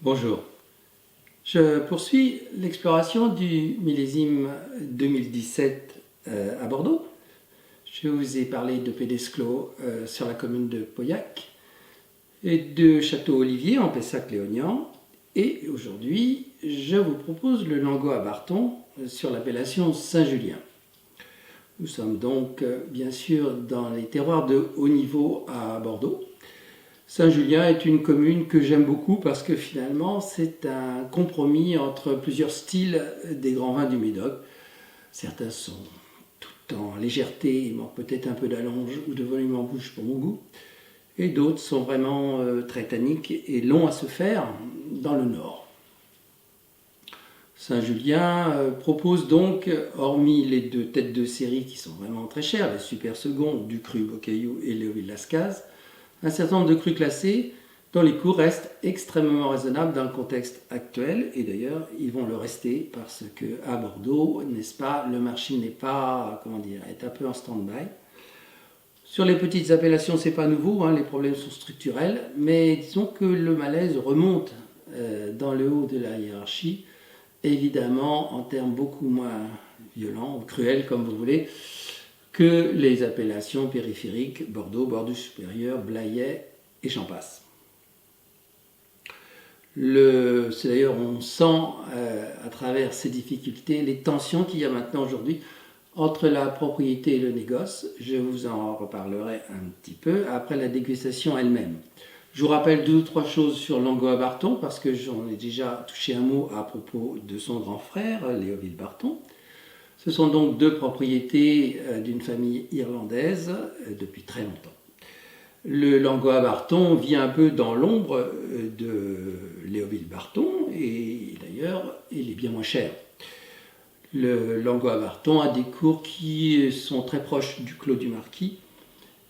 Bonjour, je poursuis l'exploration du millésime 2017 à Bordeaux. Je vous ai parlé de Pédesclos sur la commune de Pauillac et de Château-Olivier en Pessac-Léognan. Et aujourd'hui, je vous propose le Langot à Barton sur l'appellation Saint-Julien. Nous sommes donc bien sûr dans les terroirs de haut niveau à Bordeaux. Saint-Julien est une commune que j'aime beaucoup parce que finalement c'est un compromis entre plusieurs styles des grands vins du Médoc. Certains sont tout en légèreté, il manque peut-être un peu d'allonge ou de volume en bouche pour mon goût. Et d'autres sont vraiment très tanniques et longs à se faire dans le nord. Saint-Julien propose donc, hormis les deux têtes de série qui sont vraiment très chères, les Super Second, Ducru, Boccaillou et Léoville-Lascaz, un certain nombre de crus classés dont les coûts restent extrêmement raisonnables dans le contexte actuel. Et d'ailleurs, ils vont le rester parce qu'à Bordeaux, n'est-ce pas, le marché n'est pas, est un peu en stand-by. Sur les petites appellations, c'est pas nouveau, les problèmes sont structurels, mais disons que le malaise remonte dans le haut de la hiérarchie, évidemment en termes beaucoup moins violents, ou cruels comme vous voulez, que les appellations périphériques Bordeaux, Bordeaux-Supérieur, Blayais et j'en passe. C'est d'ailleurs, on sent à travers ces difficultés les tensions qu'il y a maintenant aujourd'hui entre la propriété et le négoce. Je vous en reparlerai un petit peu après la dégustation elle-même. Je vous rappelle deux ou trois choses sur Langot à Barton parce que j'en ai déjà touché un mot à propos de son grand frère, Léoville Barton. Ce sont donc deux propriétés d'une famille irlandaise depuis très longtemps. Le Langot à Barton vient un peu dans l'ombre de Léoville Barton et d'ailleurs il est bien moins cher. Le Langot à Barton a des cours qui sont très proches du Clos du Marquis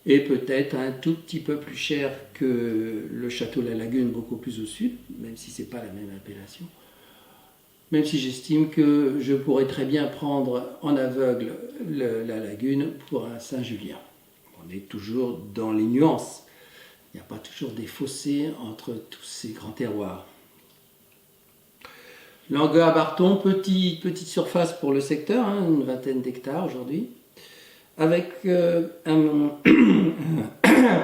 et peut-être un tout petit peu plus cher que le Château La Lagune, beaucoup plus au sud, même si ce n'est pas la même appellation. Même si j'estime que je pourrais très bien prendre en aveugle la Lagune pour un Saint-Julien. On est toujours dans les nuances. Il n'y a pas toujours des fossés entre tous ces grands terroirs. Langot à Barton, petite surface pour le secteur, une vingtaine d'hectares aujourd'hui, avec un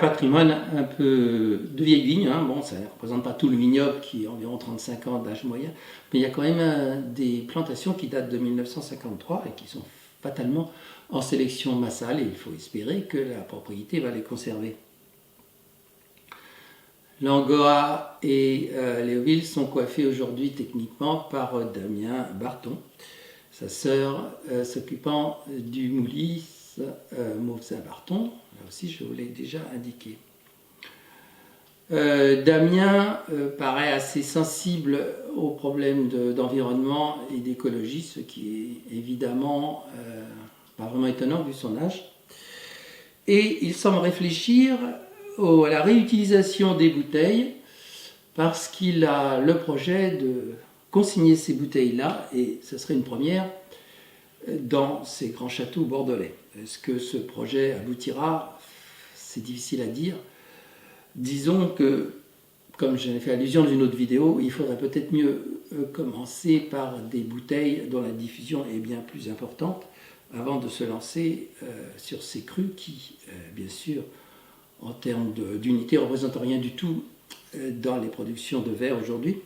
patrimoine un peu de vieille vigne. Bon, ça ne représente pas tout le vignoble qui est environ 35 ans d'âge moyen, mais il y a quand même des plantations qui datent de 1953 et qui sont fatalement en sélection massale et il faut espérer que la propriété va les conserver. Langot et Léoville sont coiffés aujourd'hui techniquement par Damien Barton, sa sœur s'occupant du Moulis Mauvesin-Barton, là aussi je vous l'ai déjà indiqué. Damien paraît assez sensible aux problèmes d'environnement et d'écologie, ce qui est évidemment pas vraiment étonnant vu son âge. Et il semble réfléchir à la réutilisation des bouteilles parce qu'il a le projet de consigner ces bouteilles-là, et ce serait une première, dans ces grands châteaux bordelais. Est-ce que ce projet aboutira? C'est difficile à dire. Disons que, comme j'en ai fait allusion dans une autre vidéo, il faudrait peut-être mieux commencer par des bouteilles dont la diffusion est bien plus importante avant de se lancer sur ces crus qui, bien sûr, en termes d'unité, ne représentent rien du tout dans les productions de verre aujourd'hui.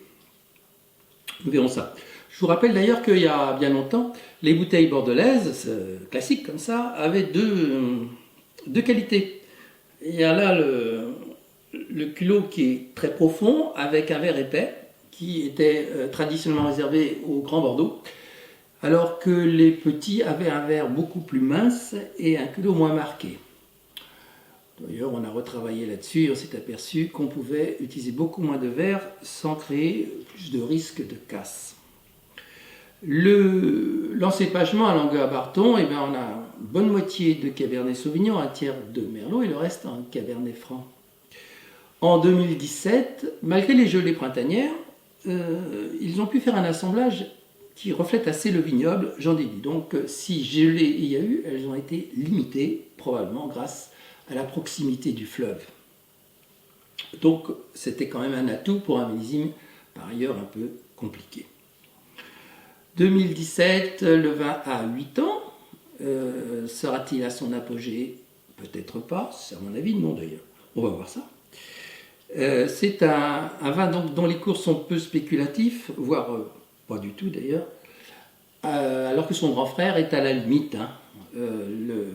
Nous verrons ça. Je vous rappelle d'ailleurs qu'il y a bien longtemps, les bouteilles bordelaises, classiques comme ça, avaient deux qualités. Il y a là le culot qui est très profond, avec un verre épais, qui était traditionnellement réservé au Grand Bordeaux, alors que les petits avaient un verre beaucoup plus mince et un culot moins marqué. D'ailleurs, on a retravaillé là-dessus et on s'est aperçu qu'on pouvait utiliser beaucoup moins de verre sans créer plus de risques de casse. L'encépagement à Langot à Barton, on a une bonne moitié de Cabernet Sauvignon, un tiers de Merlot et le reste en Cabernet Franc. En 2017, malgré les gelées printanières, ils ont pu faire un assemblage qui reflète assez le vignoble, j'en déduis. Donc, si gelées il y a eu, elles ont été limitées, probablement grâce à la proximité du fleuve. Donc, c'était quand même un atout pour un millésime par ailleurs un peu compliqué. 2017, le vin a 8 ans. Sera-t-il à son apogée? Peut-être pas, c'est à mon avis non d'ailleurs. On va voir ça. C'est un vin dont les cours sont peu spéculatifs, voire pas du tout d'ailleurs, alors que son grand frère est à la limite. Hein. Le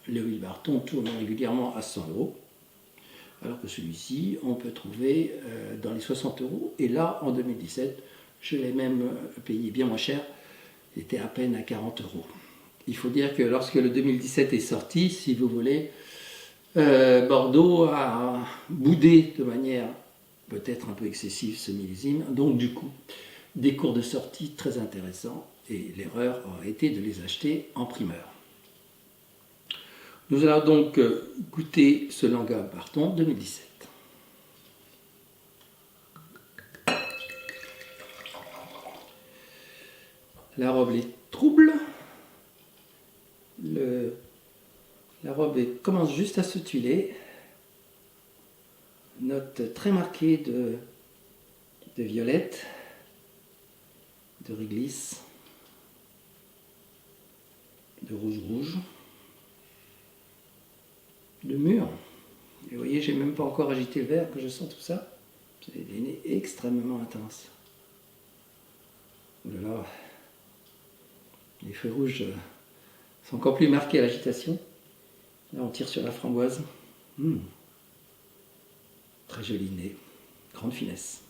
Louis Barton tourne régulièrement à 100 €, alors que celui-ci, on peut trouver dans les 60 €. Et là, en 2017, je l'ai même payé bien moins cher, il était à peine à 40 €. Il faut dire que lorsque le 2017 est sorti, si vous voulez, Bordeaux a boudé de manière peut-être un peu excessive ce millésime, donc du coup, des cours de sortie très intéressants, et l'erreur aurait été de les acheter en primeur. Nous allons donc goûter ce Languin Barton 2017. La robe est trouble. La robe commence juste à se tuiler. Note très marquée de violette, de réglisse, de rouge, de mûr. Et vous voyez, j'ai même pas encore agité le verre que je sens tout ça. C'est des nez extrêmement intenses. Oh là là, les feux rouges sont encore plus marqués à l'agitation. Là, on tire sur la framboise. Très joli nez, grande finesse.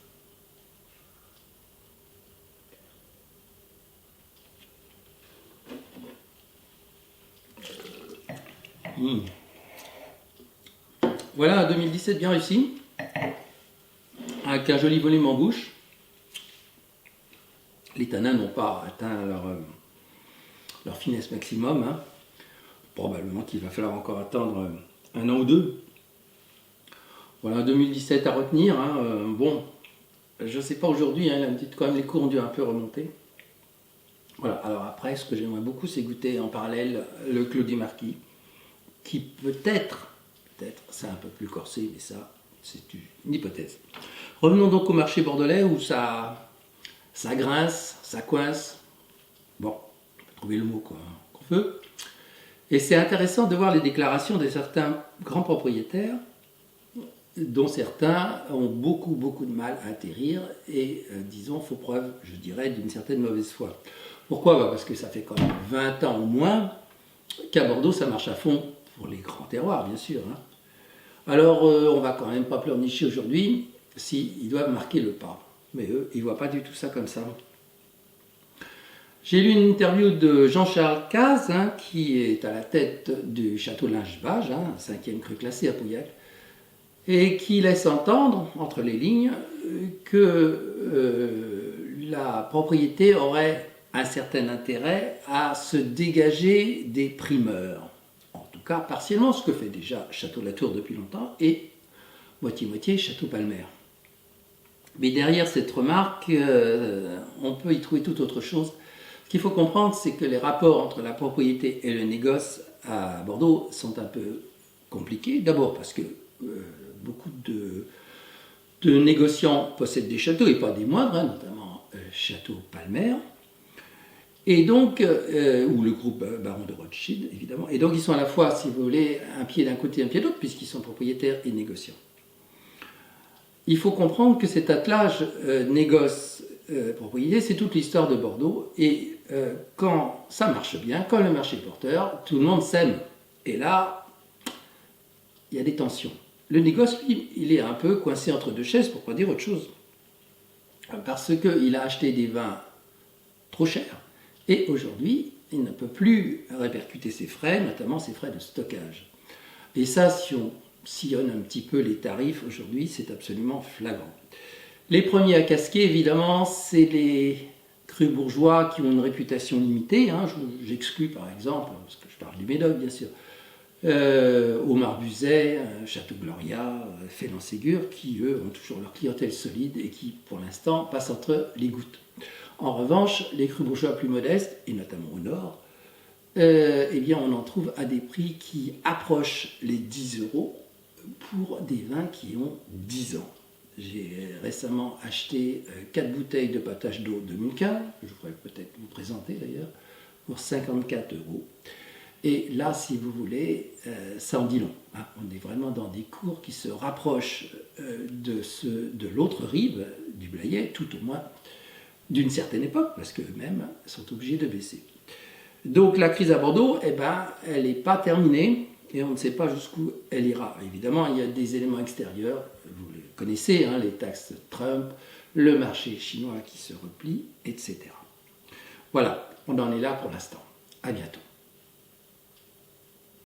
Voilà un 2017 bien réussi, avec un joli volume en bouche. Les tanins n'ont pas atteint leur finesse maximum. Hein. Probablement qu'il va falloir encore attendre un an ou deux. Voilà, 2017 à retenir. Hein. Bon, je ne sais pas aujourd'hui, hein, quand même les cours ont dû un peu remonter. Voilà, alors après, ce que j'aimerais beaucoup, c'est goûter en parallèle le Clos du Marquis, qui peut-être, c'est un peu plus corsé, mais ça, c'est une hypothèse. Revenons donc au marché bordelais où ça grince, ça coince. Bon, on peut trouver le mot qu'on veut. Et c'est intéressant de voir les déclarations de certains grands propriétaires, dont certains ont beaucoup de mal à atterrir et, disons, font preuve, je dirais, d'une certaine mauvaise foi. Pourquoi? Parce que ça fait quand même 20 ans au moins qu'à Bordeaux, ça marche à fond, pour les grands terroirs, bien sûr. Hein. Alors, on va quand même pas pleurnicher aujourd'hui s'ils doivent marquer le pas. Mais eux, ils ne voient pas du tout ça comme ça. J'ai lu une interview de Jean-Charles Caz, hein, qui est à la tête du château de Linge-Bage, hein, 5e cru classé à Pauillac, et qui laisse entendre, entre les lignes, que la propriété aurait un certain intérêt à se dégager des primeurs. En tout cas, partiellement, ce que fait déjà Château Latour depuis longtemps, et moitié-moitié Château Palmer. Mais derrière cette remarque, on peut y trouver tout autre chose. Ce qu'il faut comprendre, c'est que les rapports entre la propriété et le négoce à Bordeaux sont un peu compliqués. D'abord parce que beaucoup de négociants possèdent des châteaux, et pas des moindres, hein, notamment Château Palmer, et donc, ou le groupe Baron de Rothschild, évidemment. Et donc, ils sont à la fois, si vous voulez, un pied d'un côté, un pied de l'autre, puisqu'ils sont propriétaires et négociants. Il faut comprendre que cet attelage négoce-propriété, c'est toute l'histoire de Bordeaux. Et quand ça marche bien, quand le marché est porteur, tout le monde s'aime. Et là, il y a des tensions. Le négoce, lui, il est un peu coincé entre deux chaises, pour pas dire autre chose. Parce qu'il a acheté des vins trop chers. Et aujourd'hui, il ne peut plus répercuter ses frais, notamment ses frais de stockage. Et ça, si on sillonne un petit peu les tarifs aujourd'hui, c'est absolument flagrant. Les premiers à casquer, évidemment, c'est les crus bourgeois qui ont une réputation limitée. Hein. J'exclus par exemple, parce que je parle du Médoc bien sûr, Aumar Buzet, Château Gloria, Félan-Ségur, qui eux ont toujours leur clientèle solide et qui pour l'instant passent entre les gouttes. En revanche, les crus bourgeois plus modestes, et notamment au nord, eh bien on en trouve à des prix qui approchent les 10 € pour des vins qui ont 10 ans. J'ai récemment acheté 4 bouteilles de potage d'eau de Milka, je pourrais peut-être vous présenter d'ailleurs, pour 54 euros. Et là, si vous voulez, ça en dit long. Hein. On est vraiment dans des cours qui se rapprochent de l'autre rive du Blayais, tout au moins d'une certaine époque, parce qu'eux-mêmes sont obligés de baisser. Donc la crise à Bordeaux, eh ben, elle n'est pas terminée et on ne sait pas jusqu'où elle ira. Évidemment, il y a des éléments extérieurs, vous les connaissez, hein, les taxes Trump, le marché chinois qui se replie, etc. Voilà, on en est là pour l'instant. À bientôt.